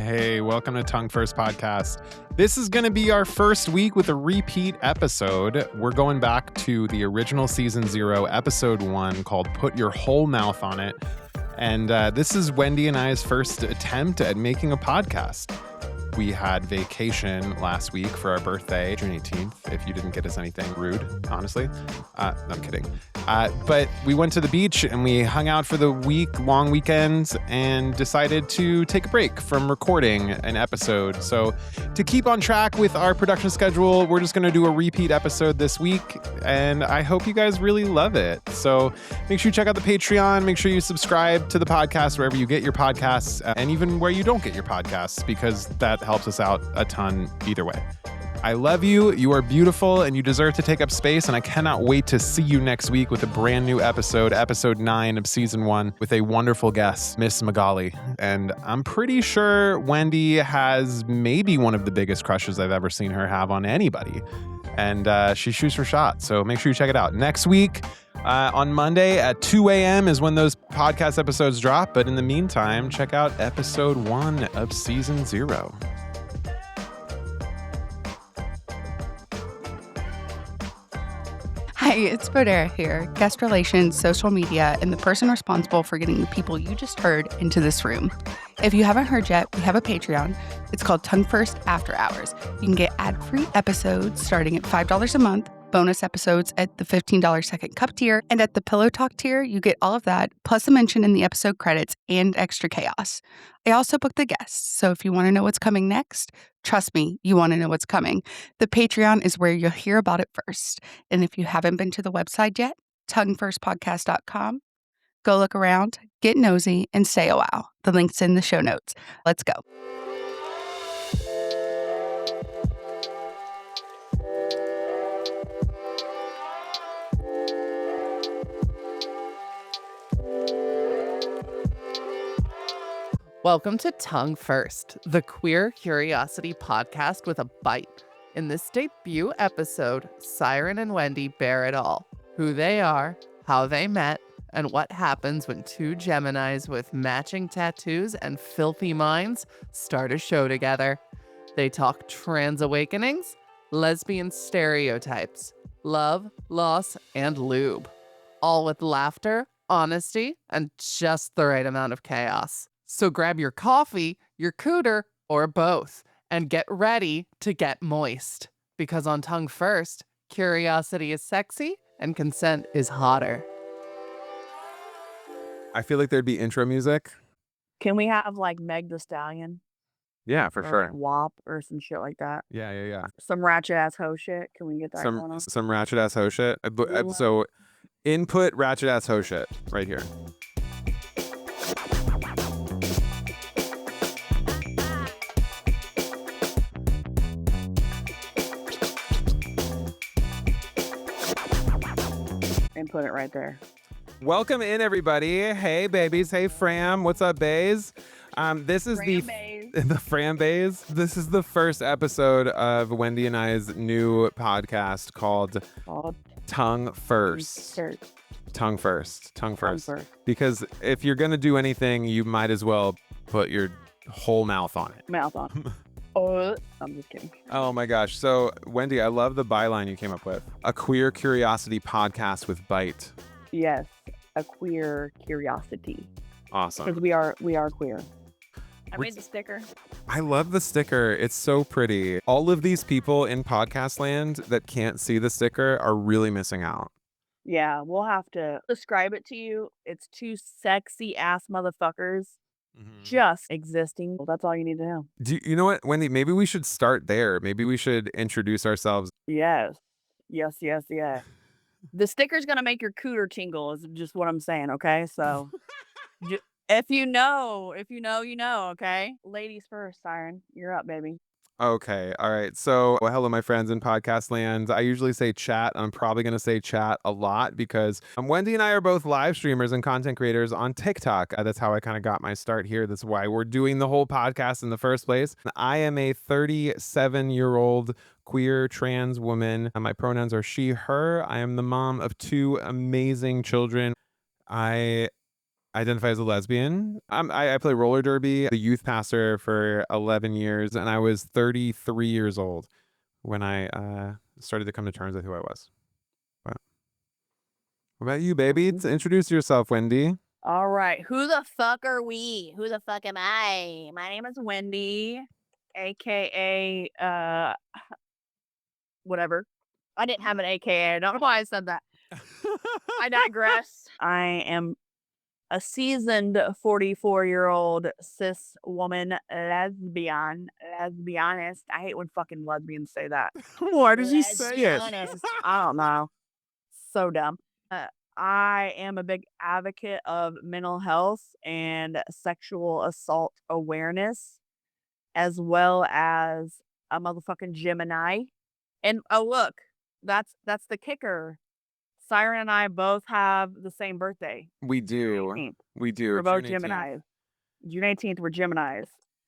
Hey, welcome to Tongue First Podcast. This is going to be our first week with a repeat episode. We're going back to the original season 0, episode 1, called Put Your Whole Mouth on It. And this is Wendy and I's first attempt at making a podcast. We had vacation last week for our birthday, June 18th, if you didn't get us anything rude, honestly. No, I'm kidding. But we went to the beach and we hung out for the long weekend and decided to take a break from recording an episode. So to keep on track with our production schedule, we're just going to do a repeat episode this week. And I hope you guys really love it. So make sure you check out the Patreon. Make sure you subscribe to the podcast wherever you get your podcasts and even where you don't get your podcasts, because that helps us out a ton either way. I love you. You are beautiful and you deserve to take up space. And I cannot wait to see you next week with a brand new episode, episode 9 of season 1, with a wonderful guest, Miss Magali. And I'm pretty sure Wendy has maybe one of the biggest crushes I've ever seen her have on anybody. And she shoots her shot. So make sure you check it out. Next week, on Monday at 2 a.m. is when those podcast episodes drop. But in the meantime, check out episode 1 of season 0. Hi, it's Bodera here, guest relations, social media, and the person responsible for getting the people you just heard into this room. If you haven't heard yet, we have a Patreon. It's called Tongue First After Hours. You can get ad-free episodes starting at $5 a month, bonus episodes at the $15 second cup tier, and at the Pillow Talk tier, you get all of that, plus a mention in the episode credits and extra chaos. I also book the guests, so if you want to know what's coming next, trust me, you want to know what's coming. The Patreon is where you'll hear about it first. And if you haven't been to the website yet, tonguefirstpodcast.com, go look around, get nosy, and say a wow. The link's in the show notes. Let's go. Welcome to Tongue First, the queer curiosity podcast with a bite. In this debut episode, Siren and Wendy bear it all. Who they are, how they met, and what happens when two Geminis with matching tattoos and filthy minds start a show together. They talk trans awakenings, lesbian stereotypes, love, loss, and lube. All with laughter, honesty, and just the right amount of chaos. So grab your coffee, your cooter, or both, and get ready to get moist. Because on Tongue First, curiosity is sexy and consent is hotter. I feel like there'd be intro music. Can we have like Meg the Stallion? Yeah, for or sure. WAP or some shit like that? Yeah. Some ratchet ass hoe shit. Can we get that going on? Some ratchet ass hoe shit. So input ratchet ass hoe shit right here. And put it right there. Welcome in, everybody. Hey, babies. Hey, Fram. What's up, bays? This is the Fram Bays. This is the first episode of Wendy and I's new podcast called Tongue First. Tongue First. Because if you're gonna do anything, you might as well put your whole mouth on it. Oh, I'm just kidding. Oh my gosh. So, Wendy, I love the byline you came up with. A queer curiosity podcast with bite. Yes, a queer curiosity. Awesome. Because we are queer. I made the sticker. I love the sticker. It's so pretty. All of these people in podcast land that can't see the sticker are really missing out. Yeah, we'll have to describe it to you. It's two sexy ass motherfuckers just existing. Well, that's all you need to know. You know what, Wendy? Maybe we should start there. Maybe we should introduce ourselves. Yes. The sticker's gonna make your cooter tingle is just what I'm saying, okay? So if you know, you know, okay? Ladies first, Siren. You're up, baby. Okay. All right. So, hello, my friends in podcast land. I usually say chat. I'm probably going to say chat a lot because Wendy and I are both live streamers and content creators on TikTok. That's how I kind of got my start here. That's why we're doing the whole podcast in the first place. I am a 37-year-old queer trans woman. My pronouns are she, her. I am the mom of 2 amazing children. I identify as a lesbian. I play roller derby, the youth pastor for 11 years, and I was 33 years old when I started to come to terms with who I was. What about you, baby? Introduce yourself, Wendy. All right. Who the fuck are we? Who the fuck am I? My name is Wendy, aka whatever. I didn't have an AKA. I don't know why I said that. I digress. I am a seasoned 44-year-old cis woman lesbian. Lesbianist. I hate when fucking lesbians say that. Why did you say it? Lesbianist. I don't know. So dumb. I am a big advocate of mental health and sexual assault awareness, as well as a motherfucking Gemini. And oh look, that's the kicker. Siren and I both have the same birthday. We do. 18th. We do. We're both June 18th. Geminis. June 18th, we're Geminis.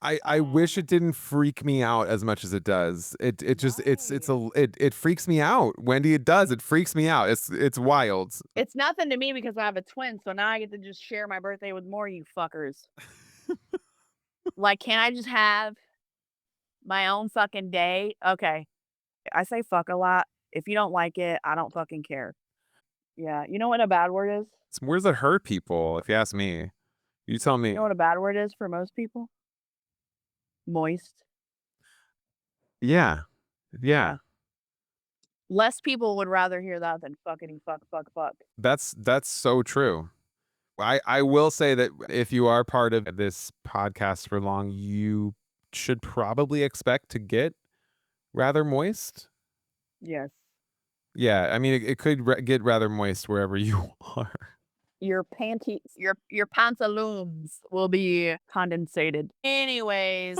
I wish it didn't freak me out as much as it does. It just it freaks me out. Wendy, it does. It freaks me out. It's wild. It's nothing to me because I have a twin, so now I get to just share my birthday with more you fuckers. Like, can I just have my own fucking day? Okay. I say fuck a lot. If you don't like it, I don't fucking care. Yeah. You know what a bad word is? It's words that hurt people, if you ask me. You tell me. You know what a bad word is for most people? Moist. Yeah. Yeah. Less people would rather hear that than fuckity fuck. That's so true. I will say that if you are part of this podcast for long, you should probably expect to get rather moist. Yes. Yeah, I mean, it could get rather moist wherever you are. Your panties, your pantaloons will be condensated. Anyways,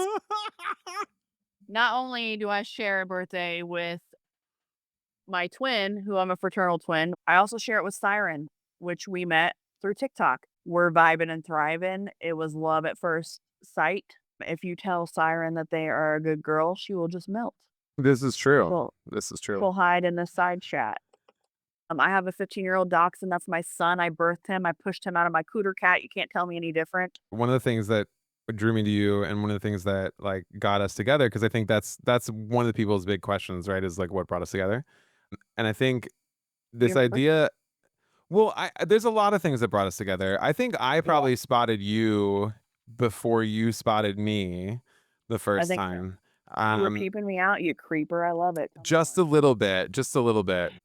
not only do I share a birthday with my twin, who I'm a fraternal twin, I also share it with Siren, which we met through TikTok. We're vibing and thriving. It was love at first sight. If you tell Siren that they are a good girl, she will just melt. This is true. This is true. She'll hide in the side chat. I have a 15-year-old dachshund. That's my son. I birthed him. I pushed him out of my cooter cat. You can't tell me any different. One of the things that drew me to you, and one of the things that like got us together, because I think that's one of the people's big questions, right? Is like what brought us together. And I think this idea, well, there's a lot of things that brought us together. I think I probably spotted you before you spotted me the first time. You were peeping me out, you creeper. I love it. Just a little bit.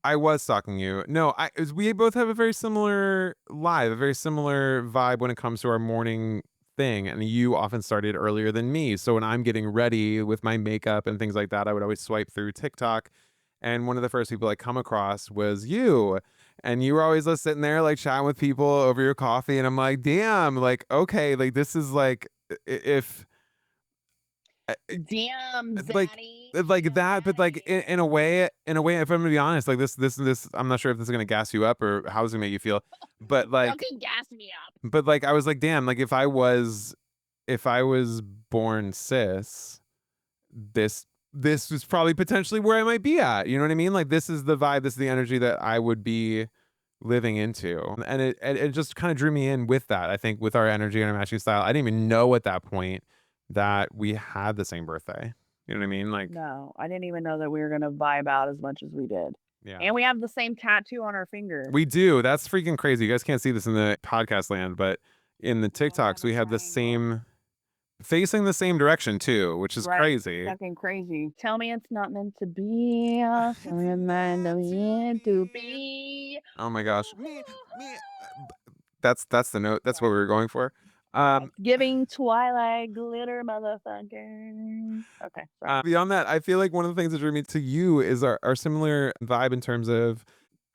I was stalking you. No, we both have a very similar a very similar vibe when it comes to our morning thing. And you often started earlier than me. So when I'm getting ready with my makeup and things like that, I would always swipe through TikTok. And one of the first people I come across was you. And you were always just sitting there like chatting with people over your coffee. And I'm like, damn, like, okay, like this is like, if... Damn, Zaddy. Like that, but like in a way, if I'm gonna be honest, like this, I'm not sure if this is gonna gas you up or how it's gonna make you feel, but like, fucking gas me up. But like, I was like, damn, like if I was born cis, this was probably potentially where I might be at. You know what I mean? Like this is the vibe, this is the energy that I would be living into, and it just kind of drew me in with that. I think with our energy and our matching style, I didn't even know at that point that we had the same birthday. You know what I mean? Like, no, I didn't even know that we were going to vibe out as much as we did. Yeah. And we have the same tattoo on our finger. We do. That's freaking crazy. You guys can't see this in the podcast land, but in the TikToks, we have the same, facing the same direction too, which is crazy. Fucking crazy. Tell me it's not meant to be. Meant to be. Oh my gosh. That's the note. That's what we were going for. Giving Twilight glitter, motherfucker. Okay. Beyond that, I feel like one of the things that drew me to you is our similar vibe in terms of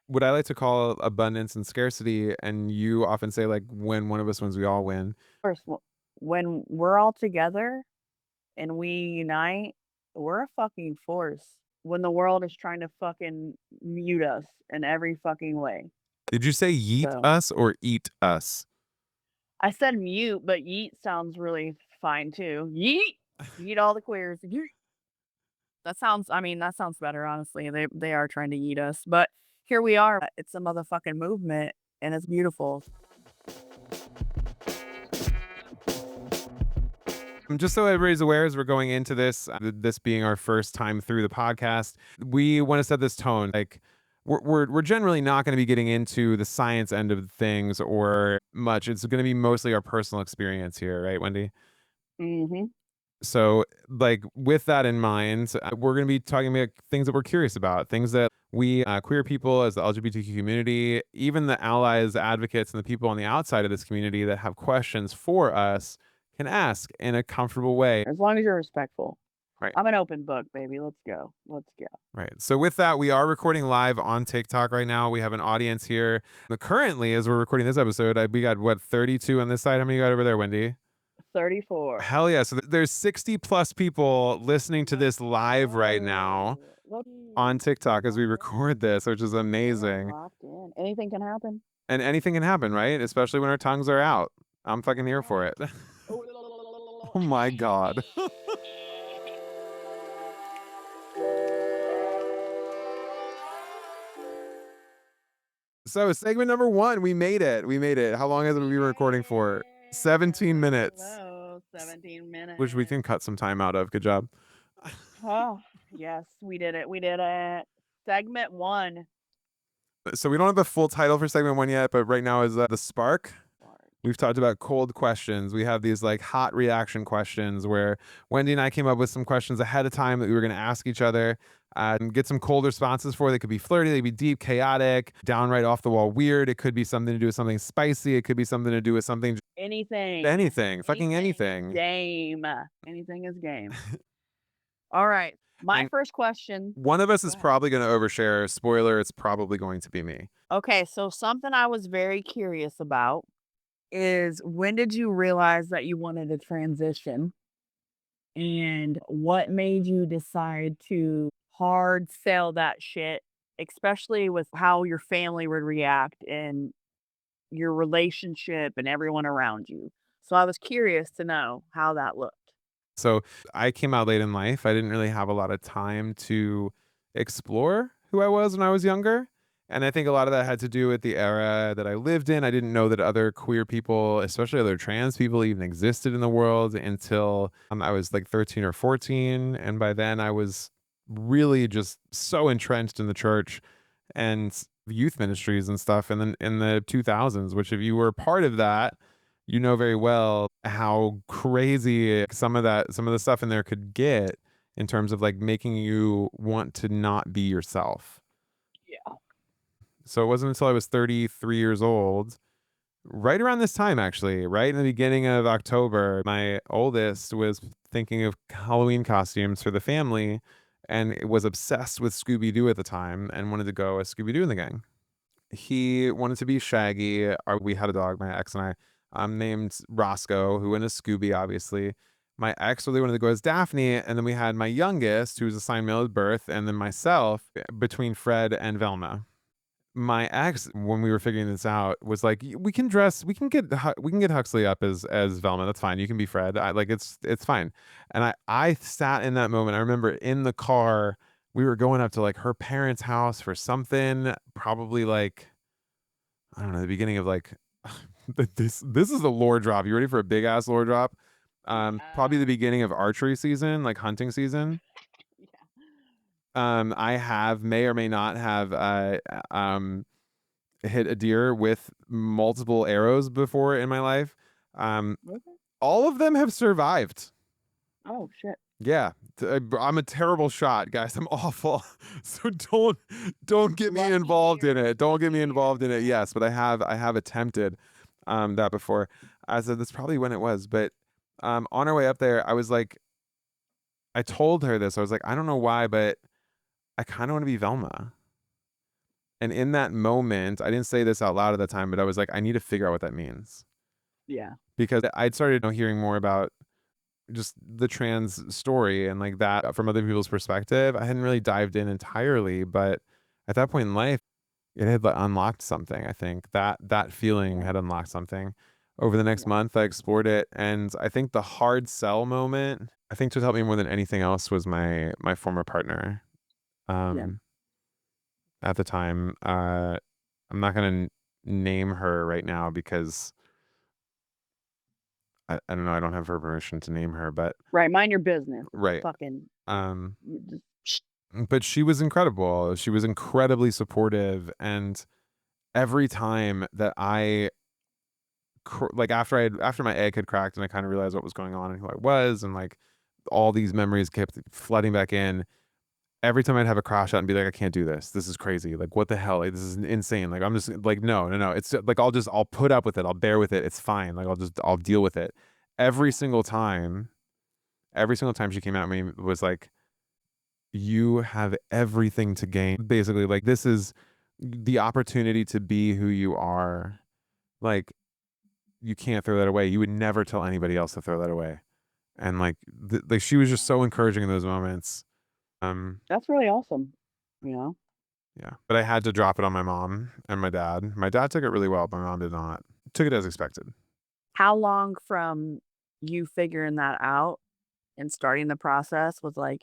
what I like to call abundance and scarcity. And you often say like, when one of us wins, we all win. First, when we're all together and we unite, we're a fucking force. When the world is trying to fucking mute us in every fucking way. Did you say yeet us or eat us? I said mute, but yeet sounds really fine too. Yeet! Yeet all the queers. Yeet! That sounds better, honestly. They are trying to yeet us. But here we are. It's a motherfucking movement, and it's beautiful. Just so everybody's aware, as we're going into this, this being our first time through the podcast, we want to set this tone. Like, we're generally not going to be getting into the science end of things or much. It's going to be mostly our personal experience here, right, Wendy? Mm-hmm. So, like, with that in mind, we're going to be talking about things that we're curious about, things that we queer people as the LGBTQ community, even the allies, advocates, and the people on the outside of this community that have questions for us can ask in a comfortable way. As long as you're respectful. Right. I'm an open book, baby. Let's go. Let's go. Right. So with that, we are recording live on TikTok right now. We have an audience here. But currently, as we're recording this episode, we got, what, 32 on this side? How many you got over there, Wendy? 34. Hell yeah. So there's 60 plus people listening to this live right now on TikTok as we record this, which is amazing. Locked in. Anything can happen. And anything can happen, right? Especially when our tongues are out. I'm fucking here for it. Oh my God. So segment number 1, we made it. We made it. How long has it been recording for? 17 minutes. Hello, 17 minutes. Which we can cut some time out of. Good job. Oh, yes, we did it. We did it. Segment 1. So we don't have the full title for segment 1 yet, but right now is The Spark. We've talked about cold questions. We have these like hot reaction questions where Wendy and I came up with some questions ahead of time that we were going to ask each other and get some cold responses for. They could be flirty, they could be deep, chaotic, downright off the wall weird. It could be something to do with something spicy. It could be something to do with something. Anything. Fucking anything. Game. Anything is game. All right. My first question. One of us is probably going to overshare. Spoiler, it's probably going to be me. Okay, so something I was very curious about is, when did you realize that you wanted to transition? And what made you decide to hard sell that shit, especially with how your family would react and your relationship and everyone around you? So I was curious to know how that looked. So I came out late in life. I didn't really have a lot of time to explore who I was when I was younger. And I think a lot of that had to do with the era that I lived in. I didn't know that other queer people, especially other trans people, even existed in the world until I was like 13 or 14. And by then I was really just so entrenched in the church and youth ministries and stuff. And then in the 2000s, which if you were part of that, you know very well how crazy some of the stuff in there could get in terms of like making you want to not be yourself. Yeah. So it wasn't until I was 33 years old, right around this time, actually, right in the beginning of October, my oldest was thinking of Halloween costumes for the family and was obsessed with Scooby-Doo at the time and wanted to go as Scooby-Doo in the gang. He wanted to be Shaggy. We had a dog, my ex and I, named Roscoe, who went as Scooby, obviously. My ex really wanted to go as Daphne, and then we had my youngest, who was assigned male at birth, and then myself between Fred and Velma. My ex, when we were figuring this out, was like, we can get Huxley up as Velma. That's fine. You can be Fred. It's fine. And I sat in that moment. I remember in the car, we were going up to like her parents' house for something, probably like, I don't know, the beginning of like, this is a lore drop. You ready for a big ass lore drop? Probably the beginning of archery season, like hunting season. I may or may not have hit a deer with multiple arrows before in my life. All of them have survived. Oh shit. Yeah, I'm a terrible shot, guys. I'm awful. So don't get me involved in it. Don't get me involved in it. Yes, but I have attempted that before. I said that's probably when it was, but on our way up there, I was like, I told her this. I was like, I don't know why, but I kind of want to be Velma. And in that moment, I didn't say this out loud at the time, but I was like, I need to figure out what that means. Yeah. Because I'd started hearing more about just the trans story and like that from other people's perspective. I hadn't really dived in entirely, but at that point in life, it had unlocked something. I think that feeling had unlocked something. Over the next month, I explored it. And I think the hard sell moment, I think to help me more than anything else was my former partner. At the time, I'm not going to name her right now because I don't know. I don't have her permission to name her, but Right, mind your business. right. Fucking Um, just but she was incredible. She was incredibly supportive, and every time that like after my egg had cracked and I kind of realized what was going on and who I was, and like all these memories kept flooding back in. Every time I'd have a crash out and be like, I can't do this. This is crazy. Like, what the hell? Like, this is insane. Like, I'm just like, no. It's like, I'll put up with it. I'll bear with it. It's fine. Like, I'll deal with it. Every single time she came at me was like, you have everything to gain. Basically, like, this is the opportunity to be who you are. Like, you can't throw that away. You would never tell anybody else to throw that away. And like, like she was just so encouraging in those moments. that's really awesome. You know? Yeah, but I had to drop it on my mom and my dad. My dad took it really well, but my mom did not. Took it as expected. How long from you figuring that out and starting the process with like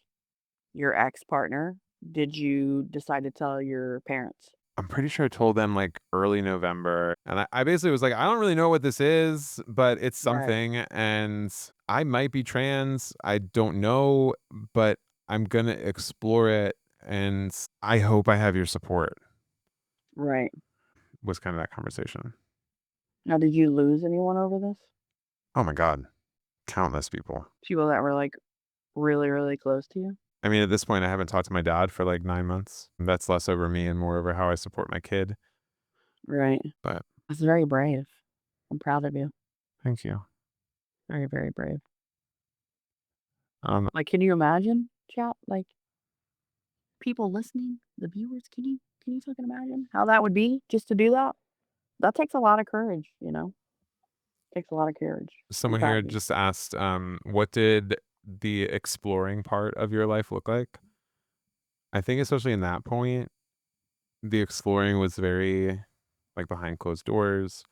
your ex-partner did you decide to tell your parents? I'm pretty sure I told them like early November. And I basically was like, I don't really know what this is, but it's Right. something. And I might be trans. I don't know, but I'm going to explore it. And I hope I have your support, Right. was kind of that conversation. Now, did you lose anyone over this? Oh my God. Countless people. People that were like really, really close to you? I mean, at this point, I haven't talked to my dad for like 9 months. That's less over me and more over how I support my kid. Right. But That's very brave. I'm proud of you. thank you. Very, very brave. Um, Like, can you imagine, chat? Like, people listening, the viewers, can you fucking imagine how that would be just to do that? That takes a lot of courage, you know? Takes a lot of courage. I'm someone proud here of you. just asked, what did the exploring part of your life look like? I think especially in that point, the exploring was very like behind closed doors.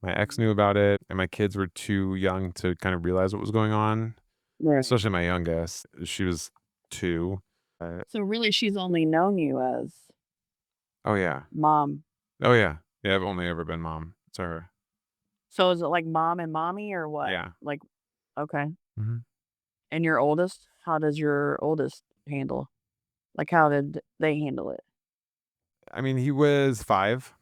My ex knew about it, and my kids were too young to kind of realize what was going on. Right. Especially my youngest, she was 2. So really, she's only known you as Oh yeah, mom. oh yeah, yeah. I've only ever been mom to her. So is it like mom and mommy or what? Yeah. Like, okay. hmm And your oldest, how does your oldest handle? Like, how did they handle it? I mean, he was 5,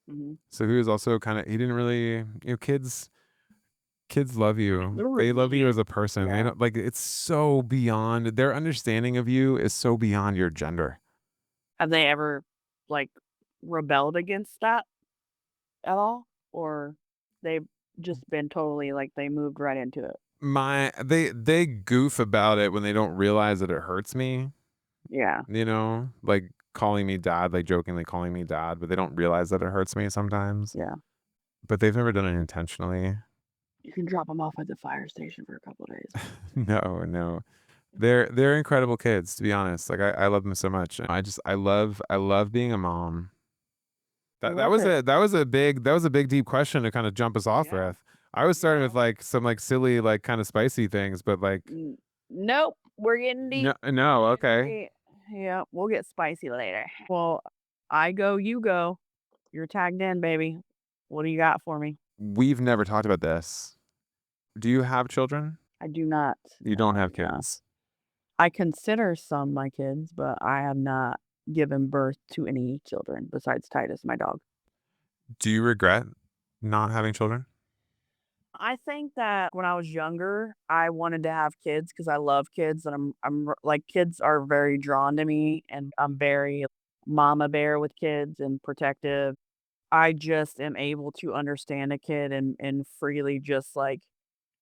Hmm. so he was also kind of. He didn't really, kids. Kids love you. They're They love you as rebellious. a person. They Yeah. don't like it's so beyond their understanding of you is so beyond your gender. Have they ever like rebelled against that at all? Or they've just been totally like they moved right into it? They goof about it when they don't realize that it hurts me, Yeah. like calling me dad, like jokingly calling me dad, but they don't realize that it hurts me sometimes. Yeah. But they've never done it intentionally. You can drop them off at the fire station for a couple of days. No. They're incredible kids, to be honest. Like I love them so much. I love being a mom. I That love it. that was a big deep question to kind of jump us off Yeah. with. I was starting Yeah. with like some like silly like kind of spicy things, but like Nope. We're getting deep. no, okay. Yeah, we'll get spicy later. Well, I go, you go. You're tagged in, baby. What do you got for me? We've never talked about this. Do you have children? I do not. You No, don't I have do not. kids. I consider some my kids, but I have not given birth to any children besides Titus, my dog. Do you regret not having children? I think that when I was younger, I wanted to have kids because I love kids and like kids are very drawn to me and I'm very mama bear with kids and protective. I just am able to understand a kid and freely just like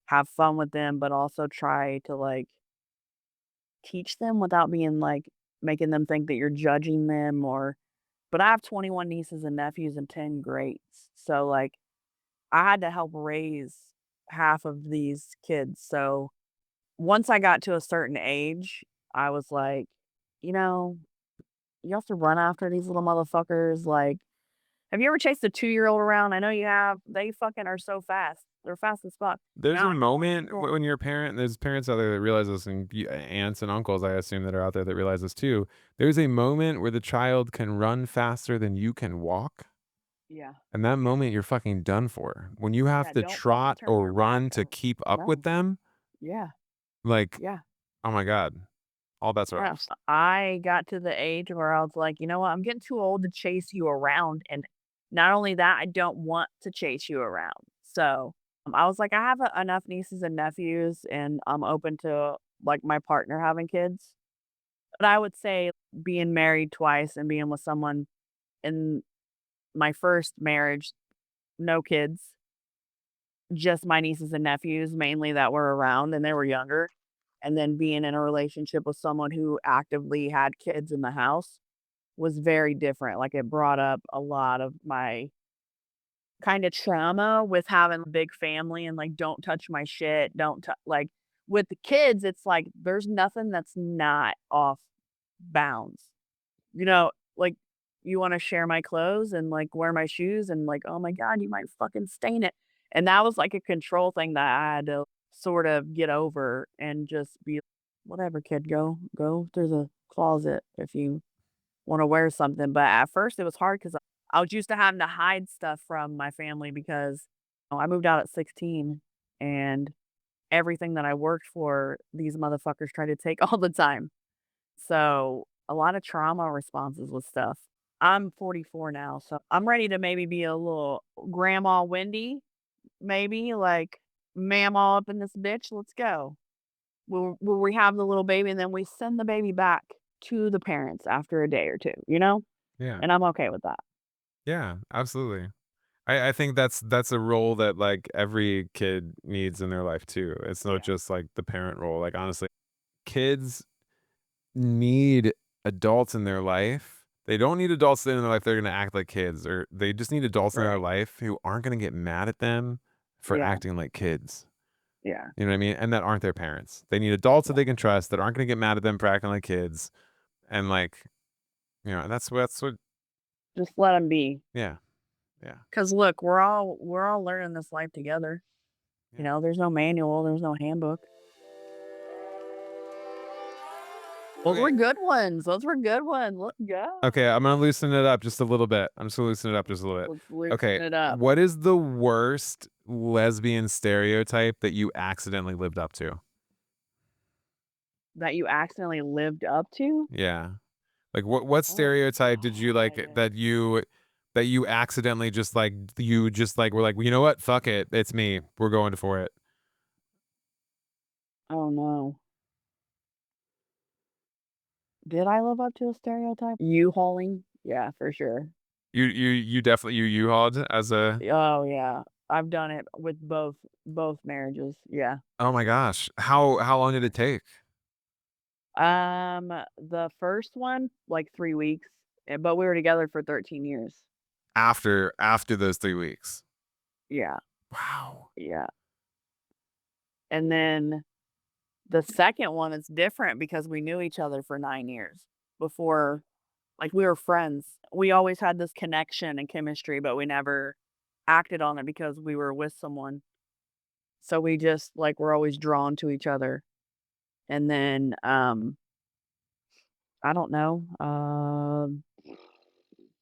have fun with them, but also try to like teach them without being like making them think that you're judging them or but I have 21 nieces and nephews and 10 greats. So like I had to help raise half of these kids. So once I got to a certain age, I was like, you know, you have to run after these little motherfuckers. Like, have you ever chased a 2-year-old around? I know you have. They fucking are so fast. They're fast as fuck. There's Now a I just want moment to when you're a parent, there's parents out there that realize this, and aunts and uncles, I assume, that are out there that realize this too. There's a moment where the child can run faster than you can walk. Yeah. And that moment, you're fucking done for. When you have Yeah. to Don't fucking trot turn or your back. run to keep up with No. them, Yeah. like, Yeah. oh my God, all bets are Yeah. off. I got to the age where I was like, you know what? I'm getting too old to chase you around. And not only that, I don't want to chase you around. So I was like, I have enough nieces and nephews, and I'm open to like my partner having kids. But I would say being married twice and being with someone in my first marriage, no kids, just my nieces and nephews mainly that were around and they were younger. And then being in a relationship with someone who actively had kids in the house was very different. Like it brought up a lot of my kind of trauma with having a big family and like, don't touch my shit. Don't like with the kids, it's like there's nothing that's not off bounds. You know, like you want to share my clothes and like wear my shoes and like, oh my God, you might fucking stain it. And that was like a control thing that I had to sort of get over and just be whatever, kid, go through the closet if you want to wear something. But at first it was hard because I was used to having to hide stuff from my family because I moved out at 16 and everything that I worked for, these motherfuckers try to take all the time. So, a lot of trauma responses with stuff. I'm 44 now, so I'm ready to maybe be a little grandma Wendy, maybe like mama up in this bitch. Let's go. Will we have the little baby and then we send the baby back to the parents after a day or two, you know? Yeah. And I'm okay with that. Yeah, absolutely. I think that's a role that like every kid needs in their life too. It's not Yeah. just like the parent role. Like honestly, kids need adults in their life. They don't need adults in their life they're gonna act like kids, or they just need adults in their Right. life who aren't gonna get mad at them for Yeah. acting like kids. Yeah. You know what I mean? And that aren't their parents. They need adults that Yeah. they can trust that aren't gonna get mad at them for acting like kids. And like, that's what Just let them be. yeah. Yeah. Cause look, we're all learning this life together. Yeah. There's no manual, there's no handbook. Those Okay. were good ones. Those were good ones. Let's go. Okay, I'm gonna loosen it up just a little bit. I'm just gonna loosen it up just a little bit. Let's loosen Okay, it up. what is the worst lesbian stereotype that you accidentally lived up to? That you accidentally lived up to? Yeah. Like what Oh stereotype did you like god. that you accidentally just like you just like were like, well, you know what? Fuck it. It's me. We're going for it. Oh no. Did I live up to a stereotype? U-hauling? Yeah, for sure. You definitely you hauled as a Oh yeah. I've done it with both marriages. Yeah. oh my gosh. How long did it take? The first one, like 3 weeks, but we were together for 13 years. After those 3 weeks. Yeah. Wow. Yeah. And then the second one is different because we knew each other for 9 years before, like, we were friends. We always had this connection and chemistry, but we never acted on it because we were with someone. So we just, like, we're always drawn to each other. And then, I don't know,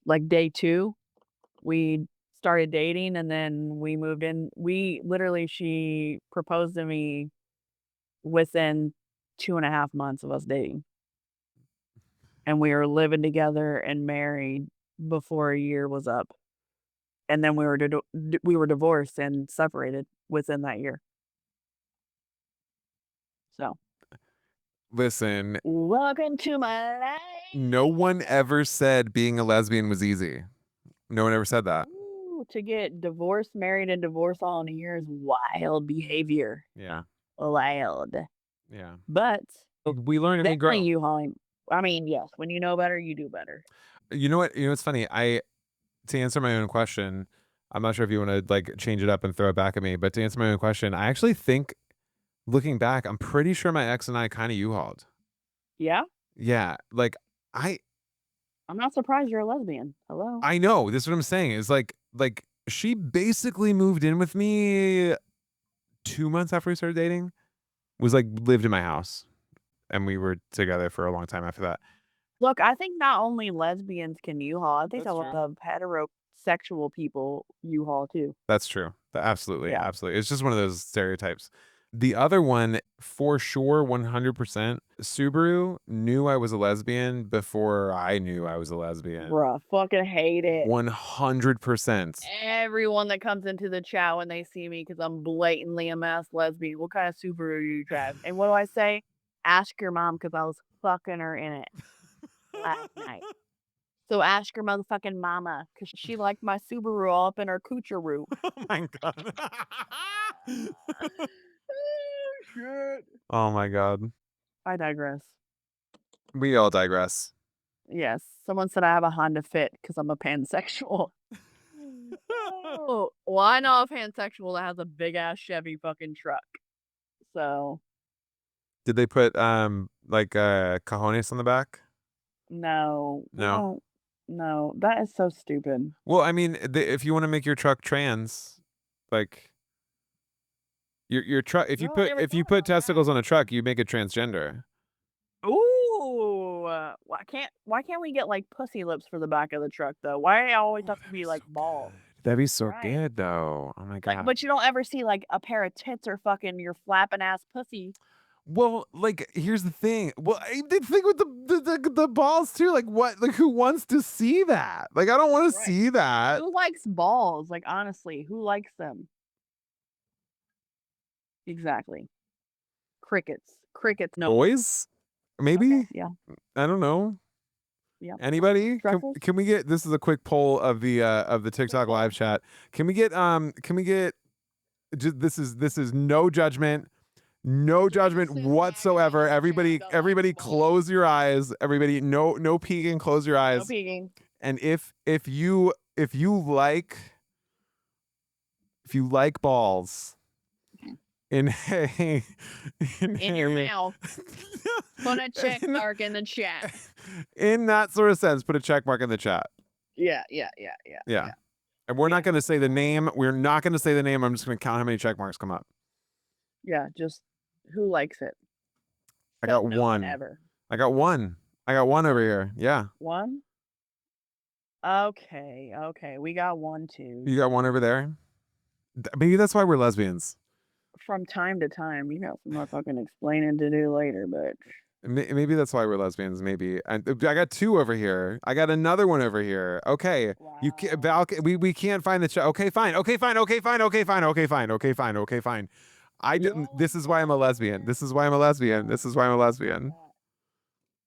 like, day 2, we started dating, and then we moved in. We literally she proposed to me within 2.5 months of us dating. And we were living together and married before a year was up. And then we were divorced and separated within that year. So, Listen, welcome to my life. no one ever said being a lesbian was easy. No one ever said that. Ooh, to get divorced, married, and divorced all in a year is wild behavior. Yeah. Wild. Yeah. But We learn and we definitely grow. you, Holly. I mean, yes, when you know better, you do better. You know what? You know what's funny? To answer my own question, I'm not sure if you want to like change it up and throw it back at me, but to answer my own question, I actually think looking back, I'm pretty sure my ex and I kind of U-hauled. Yeah? Yeah. Like I I'm not surprised you're a lesbian. Hello? I know. This is what I'm saying. Is like she basically moved in with me 2 months after we started dating. Was like lived in my house. And we were together for a long time after that. Look, I think not only lesbians can U-Haul. I think That's a lot true. of heterosexual people U-Haul too. That's true. Absolutely. Yeah. Absolutely. It's just one of those stereotypes. The other one, for sure, 100%, Subaru knew I was a lesbian before I knew I was a lesbian. Bruh, fucking hate it. 100%. Everyone that comes into the chat when they see me because I'm blatantly a mass lesbian, what kind of Subaru do you drive? And what do I say? Ask your mom because I was fucking her in it last night. So ask your motherfucking mama because she liked my Subaru all up in her coocheroo. Oh my God. Shit. Oh my God. I digress. We all digress. Yes. Someone said I have a Honda Fit because I'm a pansexual. Oh, well, I know a pansexual that has a big ass Chevy fucking truck. So Did they put like cojones on the back? no, we No. don't. No, that is so stupid. Well, I mean, if you want to make your truck trans, like your truck, if you No, I put never if you thought put about that. testicles on a truck, you make it transgender. Ooh, why can't we get like pussy lips for the back of the truck though? Why do I always have to that'd be be like so bald? That'd be so Right. good though. Oh my Like, God. but you don't ever see like a pair of tits or fucking your flapping ass pussy. Well, like here's the thing. Well, I did think with the balls too. Like what? Like who wants to see that? Like I don't want to Right. see that. Who likes balls? Like honestly, who likes them? Exactly. Crickets. Crickets. No. Boys? Maybe? Okay, yeah. I don't know. Yeah. Anybody? Truffles? Can we get, this is a quick poll of the TikTok poll. live chat. Can we get just, this is no judgment. No judgment whatsoever. Everybody close your eyes. Everybody no peeking, close your No eyes. peeking. And if you like balls in your mouth, put a check mark in the chat. In that sort of sense, put a check mark in the chat. Yeah. And we're not going to say the name. We're not going to say the name. I'm just going to count how many check marks come up. Yeah, just who likes it? I got No one. ever. I got one over here. Yeah. One? Okay. We got one too. You got one over there? Maybe that's why we're lesbians. From time to time, you got some motherfucking explaining to do later, but Maybe that's why we're lesbians. Maybe. And I got two over here. I got another one over here. Okay. wow. You can't, Val. We can't find the chat. Okay, fine. I didn't. This is why I'm a lesbian. This is why I'm a lesbian.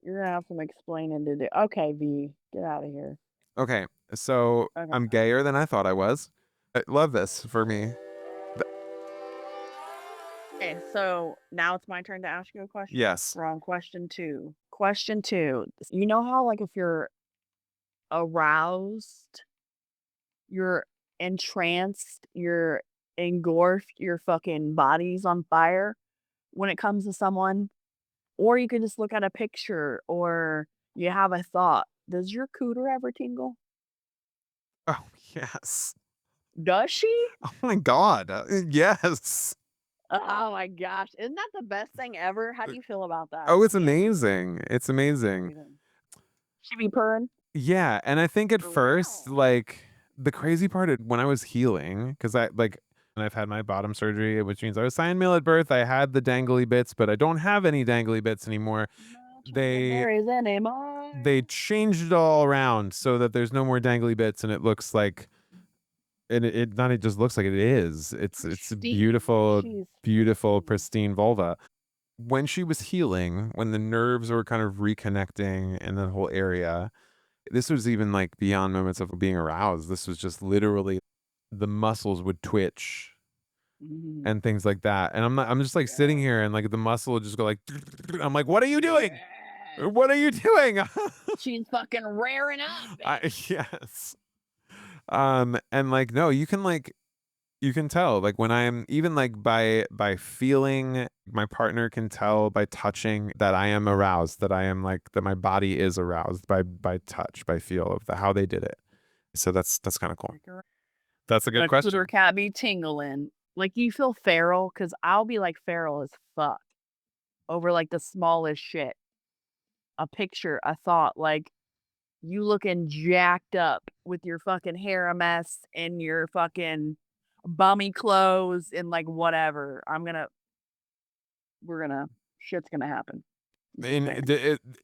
You're gonna have some explaining to do. Okay, V, get out of here. Okay. So Okay. I'm gayer than I thought I was. I love this for me. Okay, so now it's my turn to ask you a question. Yes. We're on question two. Question two. You know how like if you're aroused, you're entranced, you're engulfed, your fucking body's on fire when it comes to someone, or you can just look at a picture or you have a thought. Does your cooter ever tingle? Oh yes. Does she? Oh my God. Yes. Oh my gosh. Isn't that the best thing ever? How do you feel about that? Oh, it's amazing. It's amazing. She be purring? Yeah, and I think at first, like the crazy part when I was healing, because I've had my bottom surgery, which means I was sign male at birth. I had the dangly bits, but I don't have any dangly bits anymore. They changed it all around so that there's no more dangly bits, and it looks like, and it not it just looks like it is. It's a beautiful, pristine vulva. When she was healing, when the nerves were kind of reconnecting in the whole area, this was even like beyond moments of being aroused. This was just literally the muscles would twitch and things like that. And I'm just like sitting here and like the muscle would just go like, I'm like, what are you doing? What are you doing? She's fucking raring up. Yes. And like, no, you can tell, like when I'm even like by feeling, my partner can tell by touching that I am aroused, that I am like, that my body is aroused by touch, by feel of how they did it. So that's kind of cool. That's a good question. Cooter cat be tingling. Like you feel feral? Because I'll be like feral as fuck over like the smallest shit. a picture, a thought, like you looking jacked up with your fucking hair a mess and your fucking bummy clothes and like whatever. Shit's gonna happen.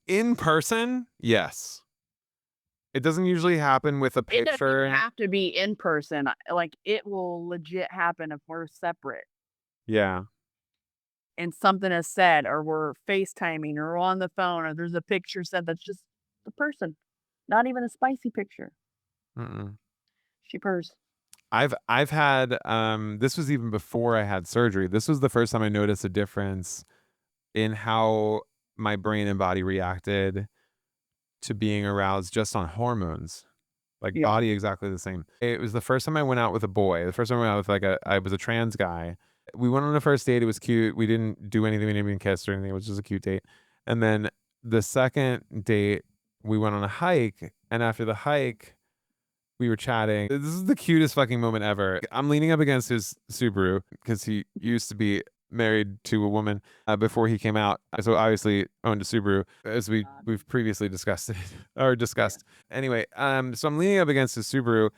In person, yes. It doesn't usually happen with a It doesn't picture. even have to be in person. Like it will legit happen if we're separate Yeah. and something is said, or we're FaceTiming, or we're on the phone, or there's a picture said that's just the person, not even a spicy picture. Mm-mm. She purrs. I've had this was even before I had surgery. This was the first time I noticed a difference in how my brain and body reacted to being aroused just on hormones. Like Yeah. body exactly the same. It was the first time I went out with a boy. The first time I went out with I was a trans guy. We went on a first date. It was cute. We didn't do anything. We didn't even kiss or anything. It was just a cute date. And then the second date, we went on a hike. And after the hike, we were chatting. This is the cutest fucking moment ever. I'm leaning up against his Subaru because he used to be married to a woman before he came out. So obviously owned a Subaru, as we've previously discussed it or discussed. Yeah. Anyway, so I'm leaning up against his Subaru,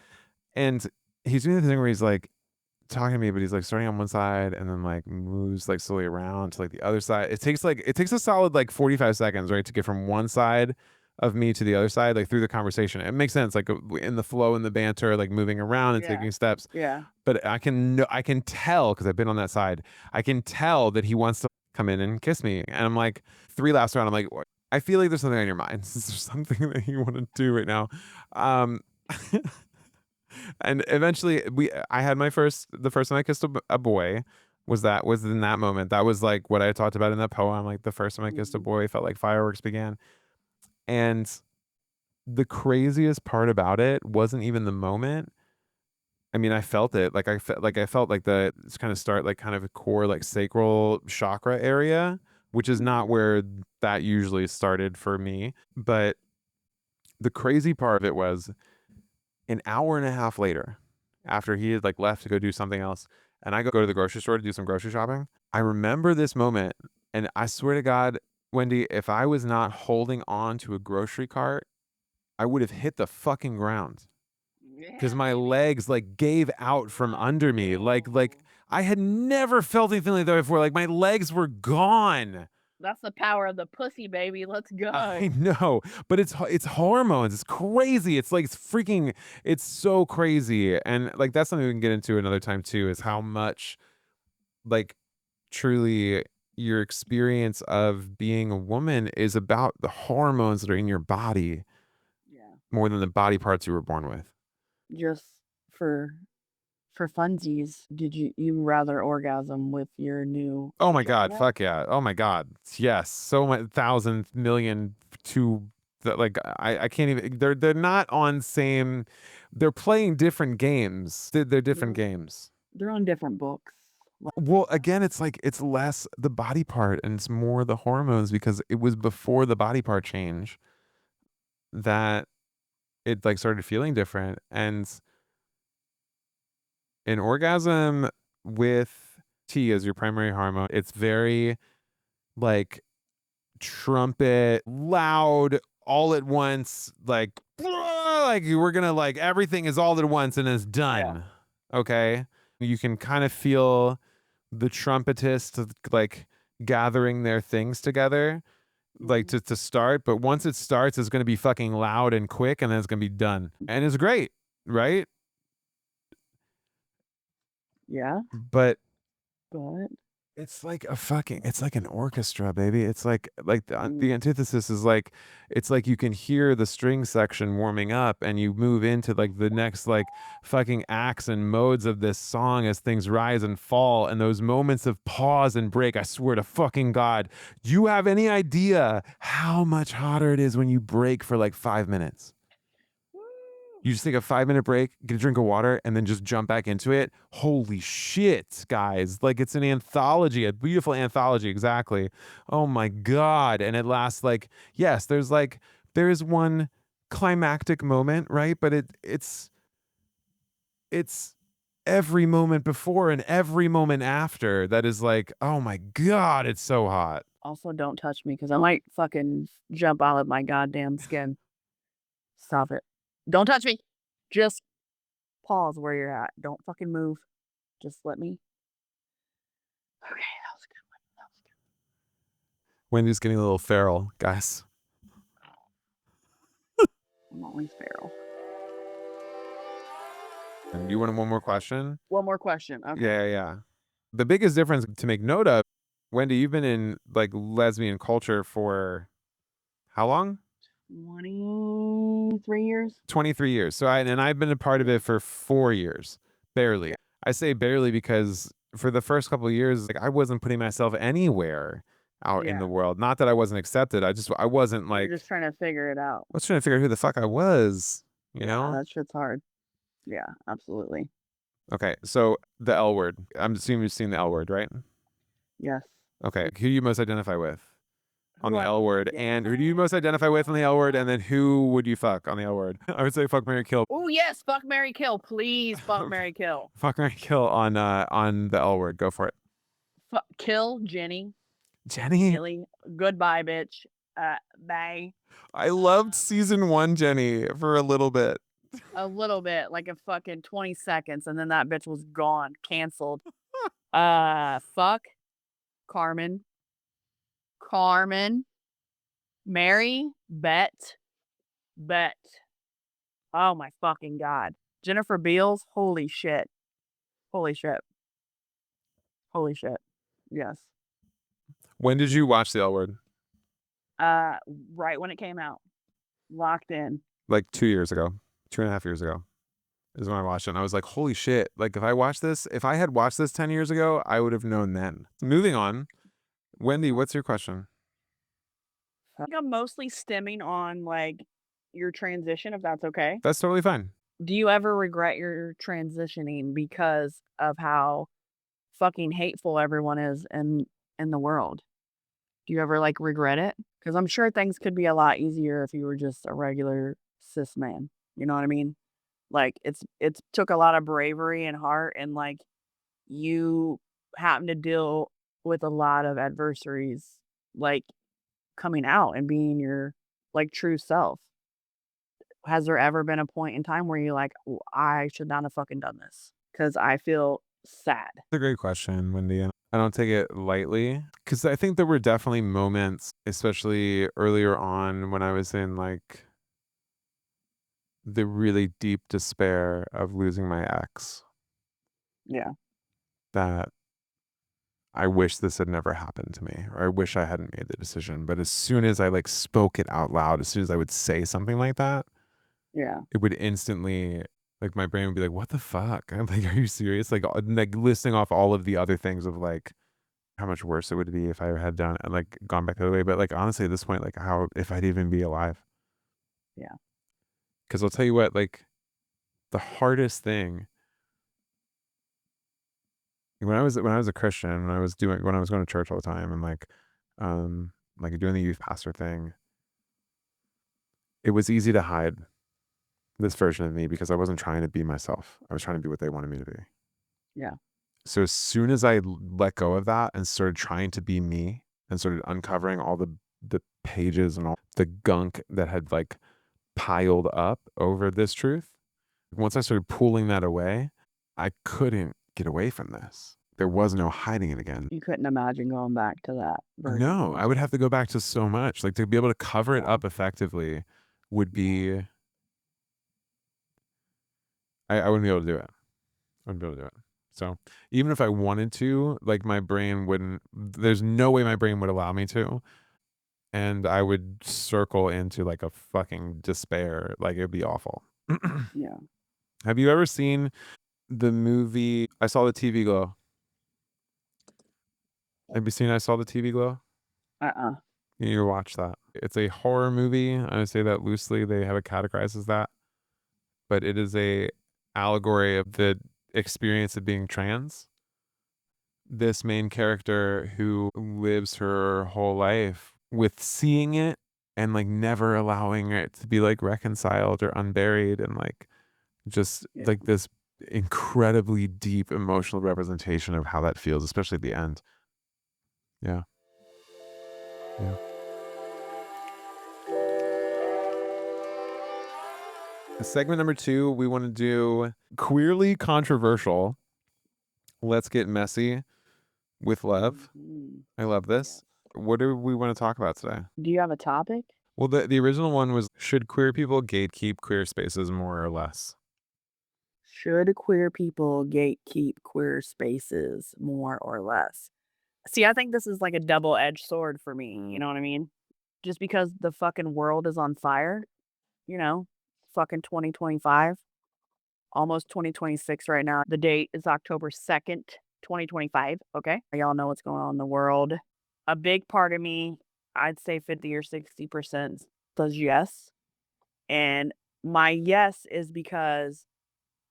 and he's doing the thing where he's like talking to me, but he's like starting on one side and then like moves like slowly around to like the other side. It takes a solid like 45 seconds, right, to get from one side of me to the other side, like through the conversation. It makes sense, like in the flow and the banter, like moving around and taking steps. Yeah. But I can tell, because I've been on that side, I can tell that he wants to come in and kiss me. And I'm like, 3 laps around, I'm like, I feel like there's something on your mind. Is there something that you want to do right now? And eventually I had the first time I kissed a boy was in that moment. That was like what I talked about in that poem. Like the first time I kissed a boy felt like fireworks began. And the craziest part about it wasn't even the moment. I mean, I felt it. Like I felt like the kind of start, like kind of a core, like sacral chakra area, which is not where that usually started for me. But the crazy part of it was an hour and a half later, after he had like left to go do something else, and I go to the grocery store to do some grocery shopping. I remember this moment, and I swear to God, Wendy, if I was not holding on to a grocery cart, I would have hit the fucking ground. Because my legs like gave out from under me. Like I had never felt anything like that before. Like my legs were gone. That's the power of the pussy, baby. Let's go. I know, but it's hormones. It's crazy. It's like it's so crazy. And like that's something we can get into another time too, is how much like truly your experience of being a woman is about the hormones that are in your body. Yeah. More than the body parts you were born with. Just for funsies, did you rather orgasm with your new Oh my God, vagina? fuck yeah. Oh my God. Yes. So much, 1,000 million to that, like I can't even, they're not on same, they're playing different games. They're different games. They're on different books. Well, again, it's like it's less the body part and it's more the hormones, because it was before the body part change that it like started feeling different. And an orgasm with T as your primary hormone, it's very like trumpet, loud, all at once, like we're gonna like everything is all at once and it's done. Yeah. Okay. You can kind of feel the trumpetists like gathering their things together, like to start. But once it starts, it's gonna be fucking loud and quick, and then it's gonna be done. And it's great, right? Yeah. But it's like it's like an orchestra, baby. It's like the antithesis is like, it's like you can hear the string section warming up and you move into like the next like fucking acts and modes of this song as things rise and fall, and those moments of pause and break. I swear to fucking God, do you have any idea how much hotter it is when you break for like 5 minutes? You just take a 5-minute break, get a drink of water, and then just jump back into it. Holy shit, guys. Like, it's an anthology, a beautiful anthology. Exactly. Oh my God. And it lasts like, yes, there is one climactic moment, right? But it's every moment before and every moment after that is like, oh my God, it's so hot. Also, don't touch me because I might fucking jump out of my goddamn skin. Stop it. Don't touch me. Just pause where you're at. Don't fucking move. Just let me. Okay, that was a good one. That was good. Wendy's getting a little feral, guys. I'm always feral. And you want one more question? One more question. Okay. Yeah. The biggest difference to make note of, Wendy, you've been in like lesbian culture for how long? 23 years. 23 years. So I've been a part of it for 4 years, barely. I say barely because for the first couple of years, like I wasn't putting myself anywhere out in the world. Not that I wasn't accepted. I wasn't like, You're just trying to figure it out. I was trying to figure out who the fuck I was, you know? That shit's hard. Yeah, absolutely. Okay. So the L word, I'm assuming you've seen the L word, right? Yes. Okay. Who do you most identify with on Who the I L word? And who do you most identify with on the L word? And then who would you fuck on the L word? I would say fuck, marry, kill. Oh yes, fuck, marry, kill. Please fuck, marry, kill. Fuck, marry, kill on the L word. Go for it. Kill Jenny. Jenny. Really? Goodbye, bitch. Bye. I loved season 1 Jenny for a little bit. A little bit, like a fucking 20 seconds, and then that bitch was gone, canceled. Fuck Carmen. Mary, Bet. Oh my fucking God. Jennifer Beals, holy shit. Yes. When did you watch the L word? Right when it came out. Locked in. Like 2 years ago, 2.5 years ago is when I watched it. And I was like, holy shit. Like if I had watched this 10 years ago, I would have known then. Moving on. Wendy, what's your question? I think I'm mostly stemming on like your transition, if that's okay. That's totally fine. Do you ever regret your transitioning because of how fucking hateful everyone is in the world? Do you ever like regret it? Because I'm sure things could be a lot easier if you were just a regular cis man. You know what I mean? Like it's took a lot of bravery and heart, and like you happen to deal with a lot of adversaries, like coming out and being your like true self. Has there ever been a point in time where you're like, "Oh, I should not have fucking done this because I feel sad"? That's a great question, Wendy. I don't take it lightly because I think there were definitely moments, especially earlier on when I was in like the really deep despair of losing my ex, Yeah. that I wish this had never happened to me, or I wish I hadn't made the decision. But as soon as I like spoke it out loud, as soon as I would say something like that, Yeah. it would instantly, like my brain would be like, what the fuck? I'm like, are you serious? Like listing off all of the other things of like how much worse it would be if I had done and like gone back the other way. But like honestly, at this point, like how if I'd even be alive. Yeah. Because I'll tell you what, like the hardest thing when I was a Christian, when I was going to church all the time and like doing the youth pastor thing, it was easy to hide this version of me because I wasn't trying to be myself. I was trying to be what they wanted me to be. Yeah. So as soon as I let go of that and started trying to be me and started uncovering all the pages and all the gunk that had like piled up over this truth, once I started pulling that away, I couldn't get away from this. There was no hiding it again. You couldn't imagine going back to that version. No, I would have to go back to so much. Like to be able to cover it up effectively would be. I wouldn't be able to do it. I wouldn't be able to do it. So even if I wanted to, like my brain wouldn't. There's no way my brain would allow me to, and I would circle into like a fucking despair. Like it'd be awful. Yeah. Have you ever seen the movie I Saw the TV Glow? Have you seen I Saw the TV Glow? Uh-uh. You need to watch that. It's a horror movie. I say that loosely. They have it categorized as that. But it is a allegory of the experience of being trans. This main character who lives her whole life with seeing it and like never allowing it to be like reconciled or unburied and like just like this incredibly deep emotional representation of how that feels, especially at the end. Yeah. Segment number 2, we want to do queerly controversial. Let's get messy with love. I love this. What do we want to talk about today? Do you have a topic? Well, the original one was, should queer people gatekeep queer spaces more or less? Should queer people gatekeep queer spaces more or less? See, I think this is like a double-edged sword for me, you know what I mean? Just because the fucking world is on fire, you know, fucking 2025, almost 2026 right now. The date is October 2nd, 2025, okay? Y'all know what's going on in the world. A big part of me, I'd say 50 or 60% says yes. And my yes is because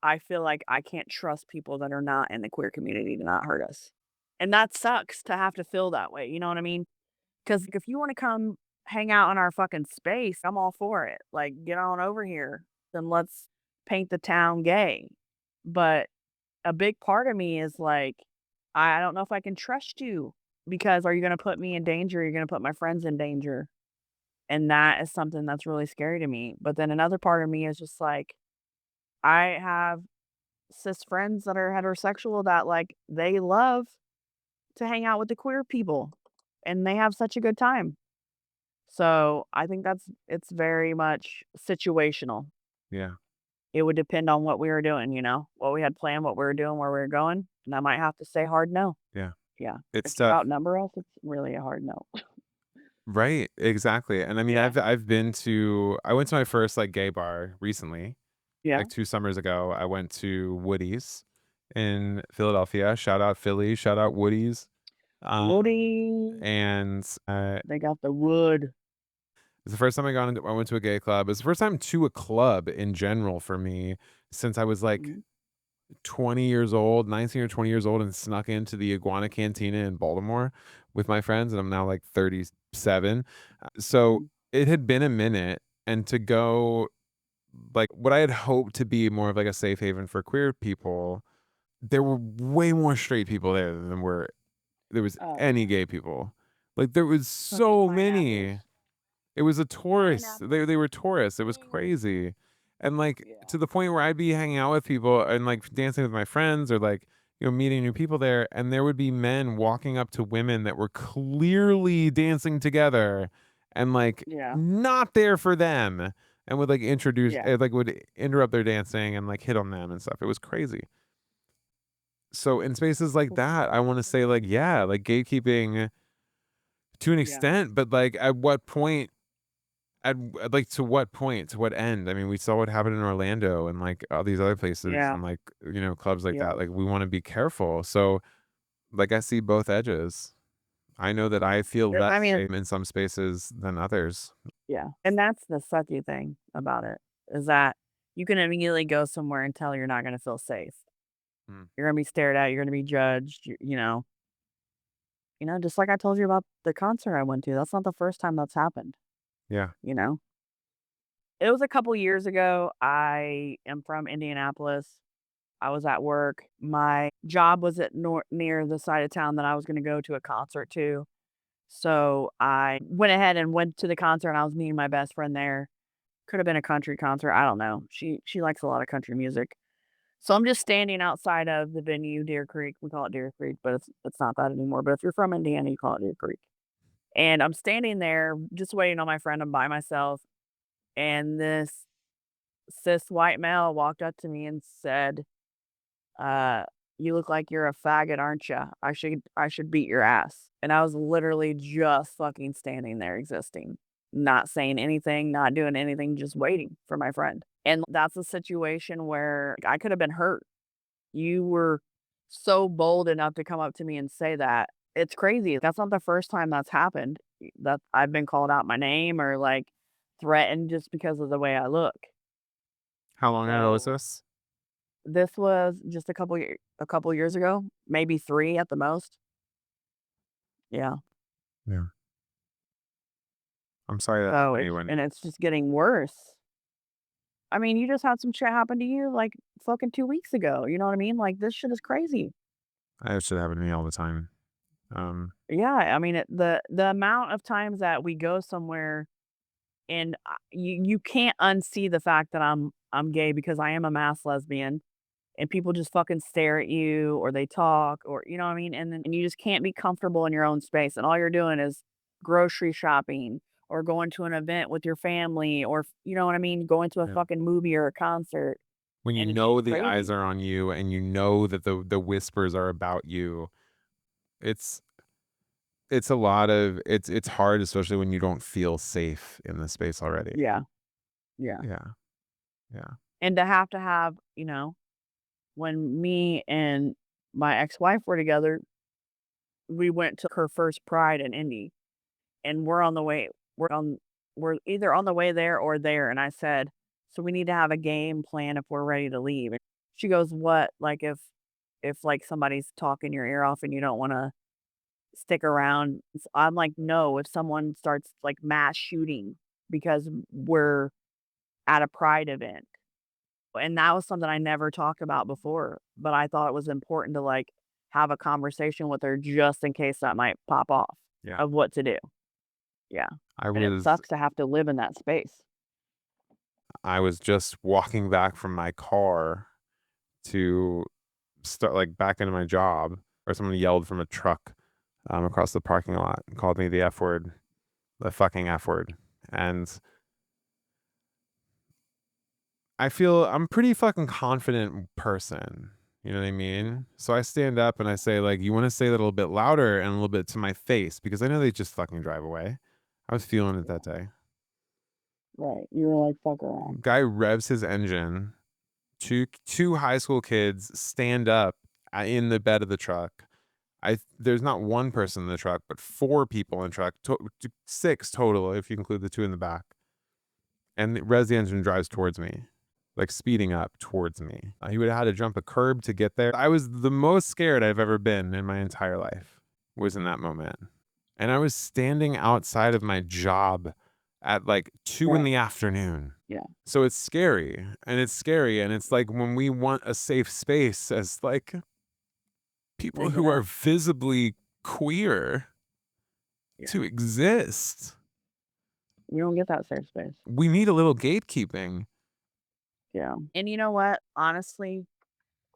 I feel like I can't trust people that are not in the queer community to not hurt us. And that sucks to have to feel that way, you know what I mean? Because if you wanna come hang out in our fucking space, I'm all for it. Like, get on over here, then let's paint the town gay. But a big part of me is like, I don't know if I can trust you because are you gonna put me in danger? You're gonna put my friends in danger. And that is something that's really scary to me. But then another part of me is just like, I have cis friends that are heterosexual that like they love to hang out with the queer people and they have such a good time. So I think it's very much situational. Yeah. It would depend on what we were doing, you know, what we had planned, what we were doing, where we were going. And I might have to say hard no. Yeah. Yeah. It's If you tough. outnumber us, it's really a hard no. Right. Exactly. And I mean, Yeah. I went to my first like gay bar recently, Yeah. like 2 summers ago. I went to Woody's in Philadelphia. Shout out Philly. Shout out Woody's. Woody, And they got the wood. it's the first time I went to a gay club. It's the first time to a club in general for me since I was like Mhm. 20 years old, 19 or 20 years old, and snuck into the Iguana Cantina in Baltimore with my friends. And I'm now like 37. So Mhm. it had been a minute. And to go, like, what I had hoped to be more of like a safe haven for queer people, there were way more straight people there than there was Oh, any yeah. gay people. Like, there was Fucking so pineapples. many. It was a tourist. Pineapple. They were tourists. It was Yeah. crazy. And like Yeah. to the point where I'd be hanging out with people and like dancing with my friends or like, meeting new people there, and there would be men walking up to women that were clearly dancing together and like Yeah. not there for them, and would like introduce Yeah. like would interrupt their dancing and like hit on them and stuff. It was crazy. So in spaces like that, I want to say like, yeah, like gatekeeping to an Yeah. extent, but like at what point like to what point, to what end? I mean, we saw what happened in Orlando and like all these other places Yeah. and like, clubs like Yep. that. Like we want to be careful. So like I see both edges. I know that I feel that I mean, way in some spaces than others. yeah. And that's the sucky thing about it is that you can immediately go somewhere and tell you're not going to feel safe. Mm. You're going to be stared at. You're going to be judged. Just like I told you about the concert I went to. That's not the first time that's happened. Yeah. You know, it was a couple years ago. I am from Indianapolis. I was at work. My job was near the side of town that I was going to go to a concert to. So I went ahead and went to the concert, and I was meeting my best friend there. Could have been a country concert, I don't know. She likes a lot of country music. So I'm just standing outside of the venue, Deer Creek. We call it Deer Creek, but it's not that anymore. But if you're from Indiana, you call it Deer Creek. And I'm standing there just waiting on my friend. I'm by myself, and this cis white male walked up to me and said, uh, "You look like you're a faggot, aren't you? I should beat your ass." And I was literally just fucking standing there existing, not saying anything, not doing anything, just waiting for my friend. And that's a situation where I could have been hurt. You were so bold enough to come up to me and say that. It's crazy. That's not the first time that's happened. That I've been called out my name or like threatened just because of the way I look. How long ago was So this? this was just a couple years ago, maybe 3 at the most. Yeah. Yeah. I'm sorry that So happened to you, Wendy. it's just getting worse. I mean, you just had some shit happen to you like fucking 2 weeks ago. You know what I mean? Like this shit is crazy. That shit happen to me all the time. Yeah, I mean, the amount of times that we go somewhere and you can't unsee the fact that I'm gay because I am a mass lesbian, and people just fucking stare at you or they talk or you know what I mean, and then and you just can't be comfortable in your own space, and all you're doing is grocery shopping or going to an event with your family or you know what I mean, going to a Yeah. fucking movie or a concert, When you and it's know just the crazy. eyes are on you and you know that the whispers are about you, it's a lot of it's hard, especially when you don't feel safe in the space already. Yeah, yeah, Yeah. Yeah. and to have you know when me and my ex-wife were together, we went to her first Pride in Indy, and we're either on the way there or there, and I said, "So we need to have a game plan if we're ready to leave." And she goes, "What? Like if like somebody's talking your ear off and you don't wanna stick around?" I'm like, "No, if someone starts like mass shooting because we're at a Pride event." And that was something I never talked about before, but I thought it was important to, like, have a conversation with her just in case that might pop off Yeah. of what to do. Yeah, I and it was sucks to have to live in that space. just walking back from my car to start like back into my job, or someone yelled from a truck across the parking lot and called me the F word, the fucking F word. And I feel I'm a pretty fucking confident person. You know what I mean? So I stand up and I say, like, you want to say that a little bit louder and a little bit to my face because I know they just fucking drive away. I was feeling it that day. Right, you were like, "Fuck around." Guy revs his engine. Two high school kids stand up in the bed of the truck. There's not one person in the truck, but 4 people in the truck. 6 total if you include the 2 in the back. And the revs the engine and drives towards me, like speeding up towards me. He would have had to jump a curb to get there. I was the most scared I've ever been in my entire life was in that moment. And I was standing outside of my job at like 2 in Right. the afternoon. Yeah. So it's scary. And it's like when we want a safe space as like people who are visibly queer to exist, You don't get that safe space. we need a little gatekeeping. Yeah, and you know what? Honestly,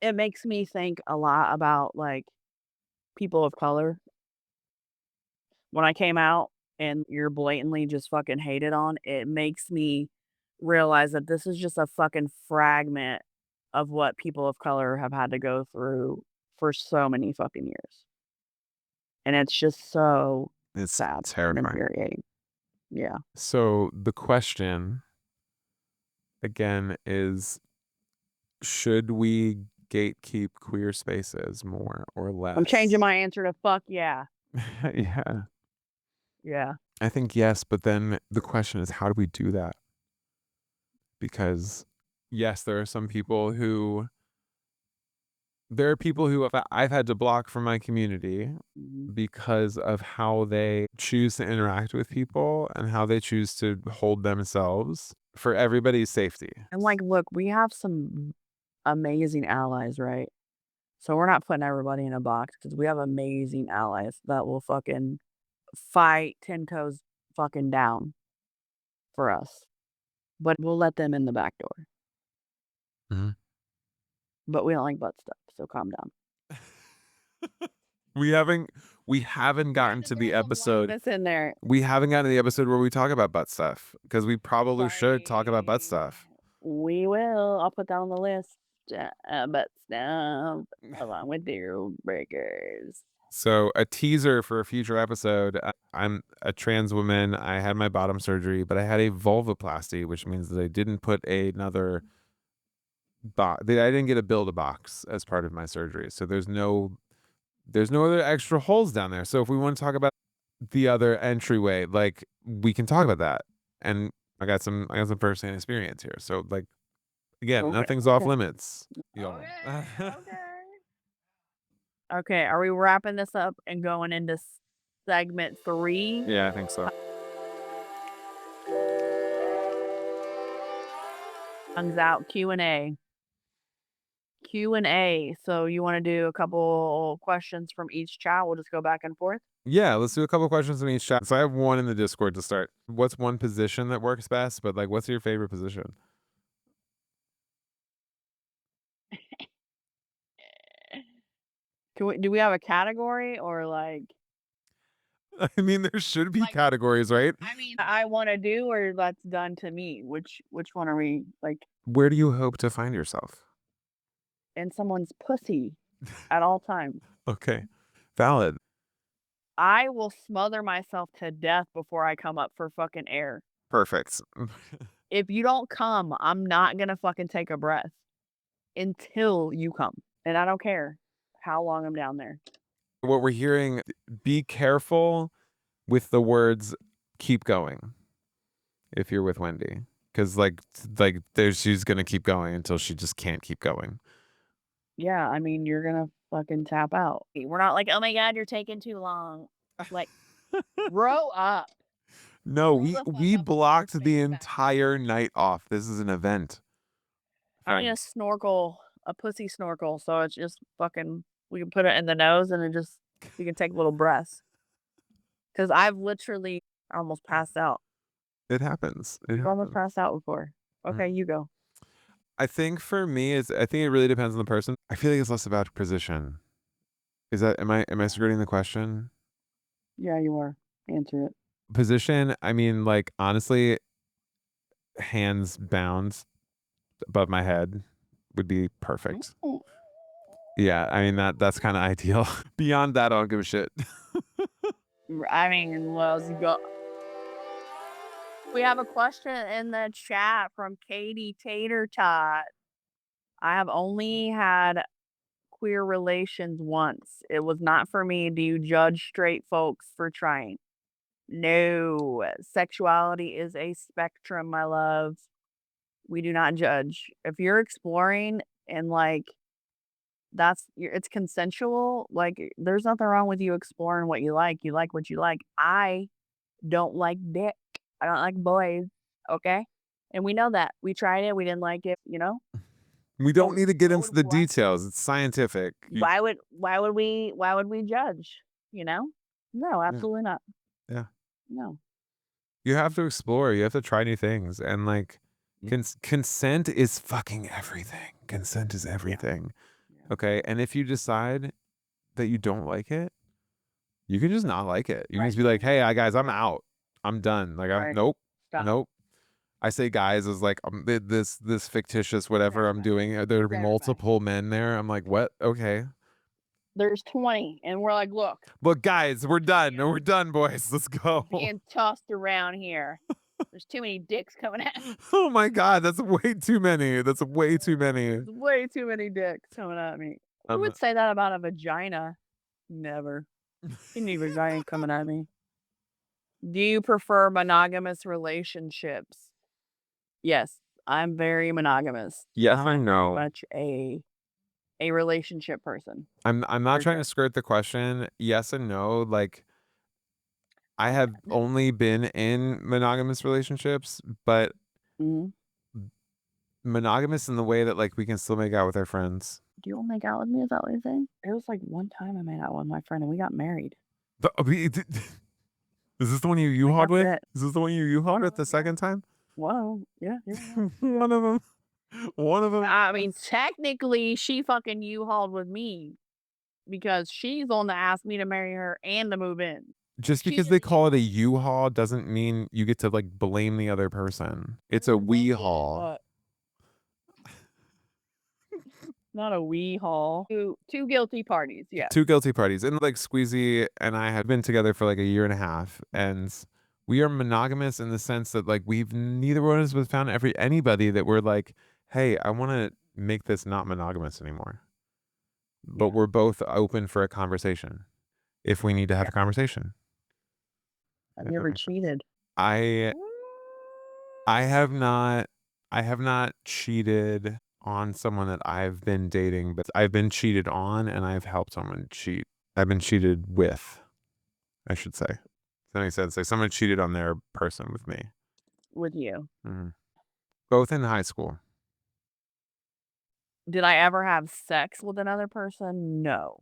it makes me think a lot about, like, people of color. When I came out and you're blatantly just fucking hated on, it makes me realize that this is just a fucking fragment of what people of color have had to go through for so many fucking years. And it's just so It's sad and terrifying. infuriating. Yeah. So the question again is, should we gatekeep queer spaces more or less? I'm changing my answer to fuck yeah. Yeah. Yeah. I think yes, but then the question is, how do we do that? Because yes, there are people who I've had to block from my community Mhm. because of how they choose to interact with people and how they choose to hold themselves for everybody's safety. And like, look, we have some amazing allies, right? So we're not putting everybody in a box because we have amazing allies that will fucking fight 10 toes fucking down for us. But we'll let them in the back door. Mhm. But we don't like butt stuff, so calm down. We haven't gotten to the episode. That's in there. We haven't gotten to the episode where we talk about butt stuff because we probably should talk about butt stuff. We will. I'll put that on the list. Butt stuff along with deal breakers. So a teaser for a future episode. I'm a trans woman. I had my bottom surgery, but I had a vulvoplasty, which means that I didn't put another box. I didn't get a build-a-box as part of my surgery. So there's no other extra holes down there. So if we want to talk about the other entryway, like we can talk about that. And I got some firsthand experience here. So like again, nothing's off limits. Okay, are we wrapping this up and going into segment 3? Yeah, I think so. Tongues out. Q&A. Q&A. So you want to do a couple questions from each chat? We'll just go back and forth. Yeah, let's do a couple questions in each chat. So I have one in the Discord to start. What's one position that works best? But like, what's your favorite position? Do we have a category or like? I mean, there should be categories, right? I mean, I want to do or that's done to me. Which one are we like? Where do you hope to find yourself? In someone's pussy at all times. Okay, valid. I will smother myself to death before I come up for fucking air. Perfect. If you don't come, I'm not gonna fucking take a breath until you come. And I don't care how long I'm down there. What we're hearing, be careful with the words keep going if you're with Wendy. Because like she's gonna keep going until she just can't keep going. Yeah, I mean, you're gonna fucking tap out. We're not like, oh my God, you're taking too long. Like, grow up. No, Grow the fuck we up and blocked face the that. entire night off. This is an event. I need a snorkel, a pussy snorkel. So it's just fucking, we can put it in the nose and you can take little breaths. Because I've literally almost passed out. It happens. I've almost passed out before. Okay, you go. I think for me, I think it really depends on the person. I feel like it's less about position. Is that am I skirting the question? Yeah, you are. Answer it. Position, I mean, like honestly, hands bound above my head would be perfect. Yeah, I mean that's kind of ideal. Beyond that, I don't give a shit. I mean, let's go. We have a question in the chat from Katie Tater Tot. I have only had queer relations once. It was not for me. Do you judge straight folks for trying? No. Sexuality is a spectrum, my love. We do not judge. If you're exploring and like it's consensual, like there's nothing wrong with you exploring what you like. You like what you like. I don't like dick. I don't like boys. Okay? And we know that. We tried it. We didn't like it, you know? We don't need to get into the details. It's scientific. Why would we judge, you know? No, absolutely not. Yeah. No. You have to explore. You have to try new things. And like consent is fucking everything. Consent is everything. Yeah. Okay? And if you decide that you don't like it, you can just not like it. You can just be like, "Hey, guys, I'm out. I'm done." Like, nope. Stop. Nope. I say guys as like this fictitious whatever I'm doing. There are multiple men there. I'm like, what? Okay. There's 20, and we're like, look. Look, guys, we're done. We're done, boys. Let's go. Being tossed around here. There's too many dicks coming at me. Oh my God, that's way too many. That's way too many. There's way too many dicks coming at me. Who would say that about a vagina? Never. Any vagina coming at me. Do you prefer monogamous relationships? Yes, I'm very monogamous. Yes, I know. Much a relationship person. I'm not trying to skirt the question. Yes and no. Like I have only been in monogamous relationships, but monogamous in the way that like we can still make out with our friends. Do you want to make out with me? Is that what you're saying? It was like one time I made out with my friend and we got married. Is this the one you U-hauled with? Is this the one you U-hauled with the second time? Whoa, yeah. One of them. I mean, technically, she fucking U-hauled with me because she's the one that asked me to marry her and to move in. Just because they call it a U-haul doesn't mean you get to like blame the other person. It's a we-haul. Not a we-haul. Two guilty parties, yeah. Two guilty parties. And like Squeezy and I have been together for like a year and a half. And we are monogamous in the sense that like neither one of us have found anybody that we're like, hey, I want to make this not monogamous anymore. But we're both open for a conversation if we need to have a conversation. Have you ever cheated? I have not cheated on someone that I've been dating, but I've been cheated on and I've helped someone cheat. I've been cheated with, I should say. Does that make sense? Like someone cheated on their person with me. With you. Mm-hmm. Both in high school. Did I ever have sex with another person? No.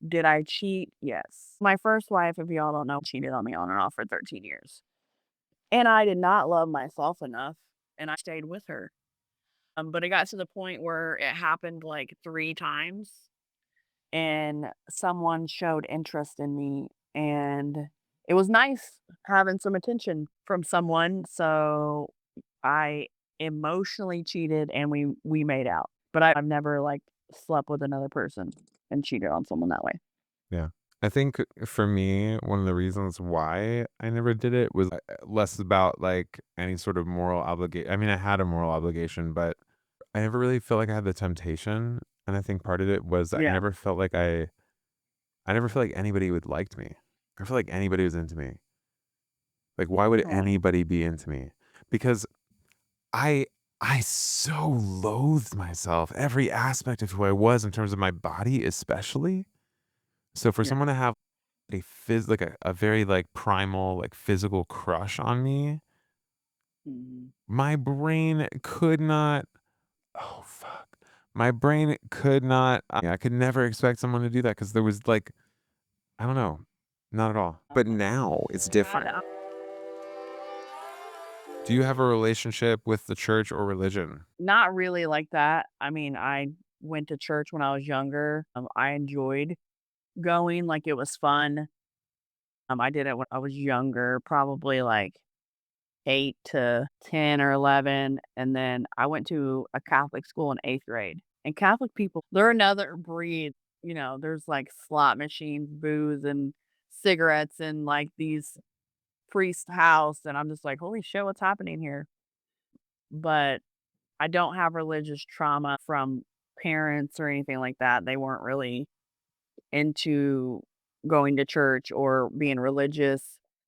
Did I cheat? Yes. My first wife, if y'all don't know, cheated on me on and off for 13 years. And I did not love myself enough, and I stayed with her. But it got to the point where it happened like 3 times, and someone showed interest in me, and it was nice having some attention from someone, so I emotionally cheated and we made out. But I've never, like, slept with another person and cheated on someone that way. Yeah. I think for me, one of the reasons why I never did it was less about like any sort of moral obligation. I mean, I had a moral obligation, but I never really felt like I had the temptation. And I think part of it was I Yeah. never felt like I never felt like anybody would liked me. I felt like anybody was into me. Like, why would Oh. anybody be into me? Because I I so loathed myself, every aspect of who I was in terms of my body, especially. So for Yeah. someone to have like a very like primal, like physical crush on me, Mhm. my brain could not. Oh fuck. My brain could not. I could never expect someone to do that because there was like, I don't know, not at all. But now it's different. Do you have a relationship with the church or religion? Not really like that. I mean, I went to church when I was younger. I enjoyed going, like, it was fun. I did it when I was younger, probably like 8 to 10 or 11, and then I went to a Catholic school in 8th grade. And Catholic people, they're another breed. There's like slot machines, booze, and cigarettes in like these priest house, and I'm just like, holy shit, what's happening here? But I don't have religious trauma from parents or anything like that. They weren't really into going to church or being religious.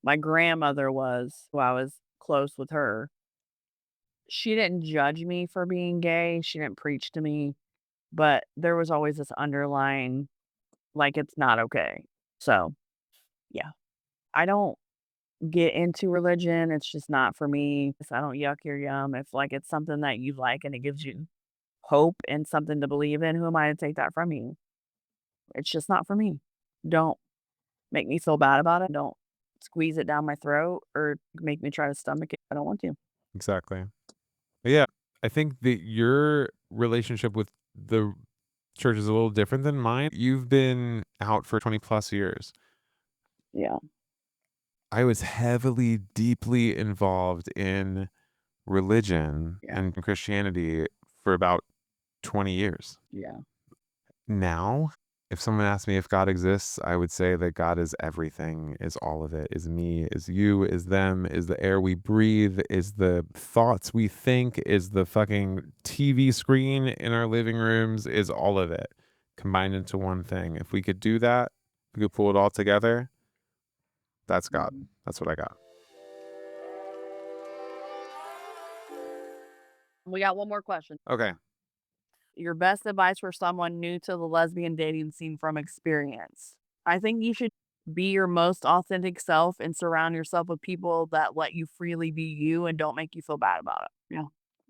My grandmother was, who I was close with her. She didn't judge me for being gay. She didn't preach to me, but there was always this underlying, like, it's not okay. So, yeah, I don't get into religion. It's just not for me. I don't yuck your yum. If like it's something that you like and it gives you hope and something to believe in, who am I to take that from you? It's just not for me. Don't make me feel bad about it. Don't squeeze it down my throat or make me try to stomach it. I don't want to. Exactly. But yeah, I think that your relationship with the church is a little different than mine. You've been out for 20 plus years. Yeah. I was heavily, deeply involved in religion Yeah. and Christianity for about 20 years. Yeah. Now, if someone asked me if God exists, I would say that God is everything, is all of it, is me, is you, is them, is the air we breathe, is the thoughts we think, is the fucking TV screen in our living rooms, is all of it combined into one thing. If we could do that, if we could pull it all together, that's God. Mhm. That's what I got. We got one more question. Okay. Your best advice for someone new to the lesbian dating scene from experience. I think you should be your most authentic self and surround yourself with people that let you freely be you and don't make you feel bad about it. Yeah.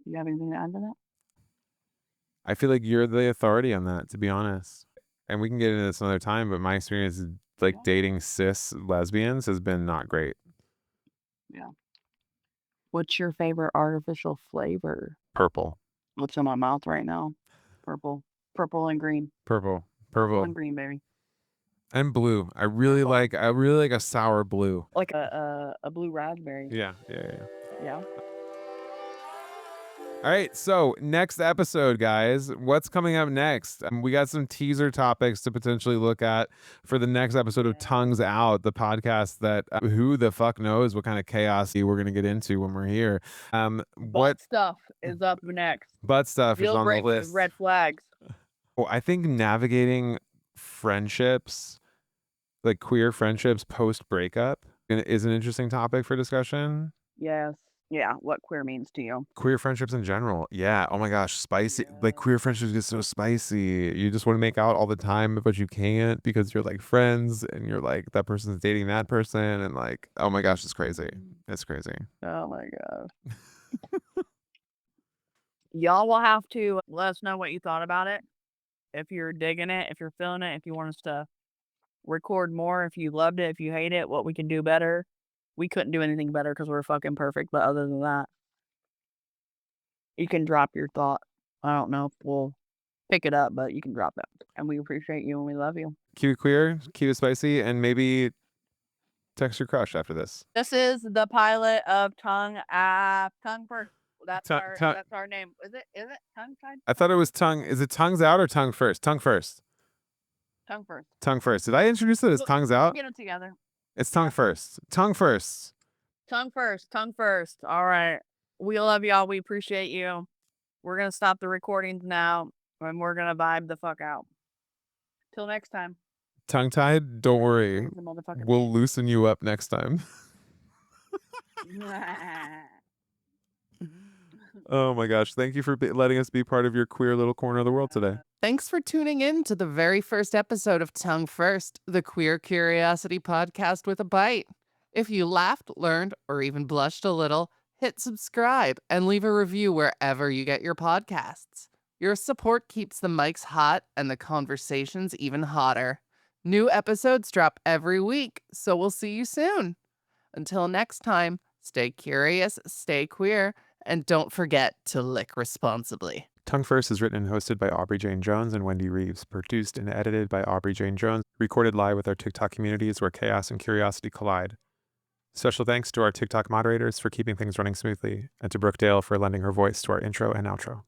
You have anything to add to that? I feel like you're the authority on that, to be honest. And we can get into this another time, but my experience is like Yeah. dating cis lesbians has been not great. Yeah. What's your favorite artificial flavor? Purple. What's in my mouth right now? Purple. Purple and green. Purple. Purple Purple. and green, baby. And blue. I really Purple. like a sour blue. Like a blue raspberry. Yeah. Yeah. All right, so next episode, guys, what's coming up next? We got some teaser topics to potentially look at for the next episode of Tongues Out, the podcast that who the fuck knows what kind of chaos we're gonna get into when we're here. Butt stuff is up next. Butt stuff is Deal on the breakers, list. red flags. Well, I think navigating friendships, like queer friendships post breakup, is an interesting topic for discussion. Yes. Yeah. What queer means to you. Queer friendships in general. Yeah. Oh my gosh. Spicy. Like queer friendships get so spicy. You just want to make out all the time, but you can't because you're like friends and you're like that person's dating that person. And like, oh my gosh, it's crazy. It's crazy. Oh my God. Y'all will have to let us know what you thought about it. If you're digging it, if you're feeling it, if you want us to record more, if you loved it, if you hate it, what we can do better. We couldn't do anything better because we're fucking perfect. But other than that, you can drop your thought. I don't know if we'll pick it up, but you can drop it. And we appreciate you and we love you. Keep it queer, keep it spicy, and maybe text your crush after this. This is the pilot of Tongue First. That's Tongue- that's our name. Is it Tongue Side? I thought it was tongue. Is it tongues out or tongue first? Tongue first. Tongue First. Tongue first. Did I introduce it as tongues out? Get them together. It's tongue first. Tongue first. Tongue First. Tongue First. All right. We love y'all. We appreciate you. We're going to stop the recordings now and we're going to vibe the fuck out. Till next time. Tongue tied? Don't worry. The motherfucker. We'll loosen you up next time. Oh my gosh. Thank you for letting us be part of your queer little corner of the world today. Thanks for tuning in to the very first episode of Tongue First, the Queer Curiosity podcast with a bite. If you laughed, learned, or even blushed a little, hit subscribe and leave a review wherever you get your podcasts. Your support keeps the mics hot and the conversations even hotter. New episodes drop every week, so we'll see you soon. Until next time, stay curious, stay queer, and don't forget to lick responsibly. Tongue First is written and hosted by Aubrey Jane Jones and Wendy Reeves, produced and edited by Aubrey Jane Jones, recorded live with our TikTok communities where chaos and curiosity collide. Special thanks to our TikTok moderators for keeping things running smoothly, and to Brooke Dale for lending her voice to our intro and outro.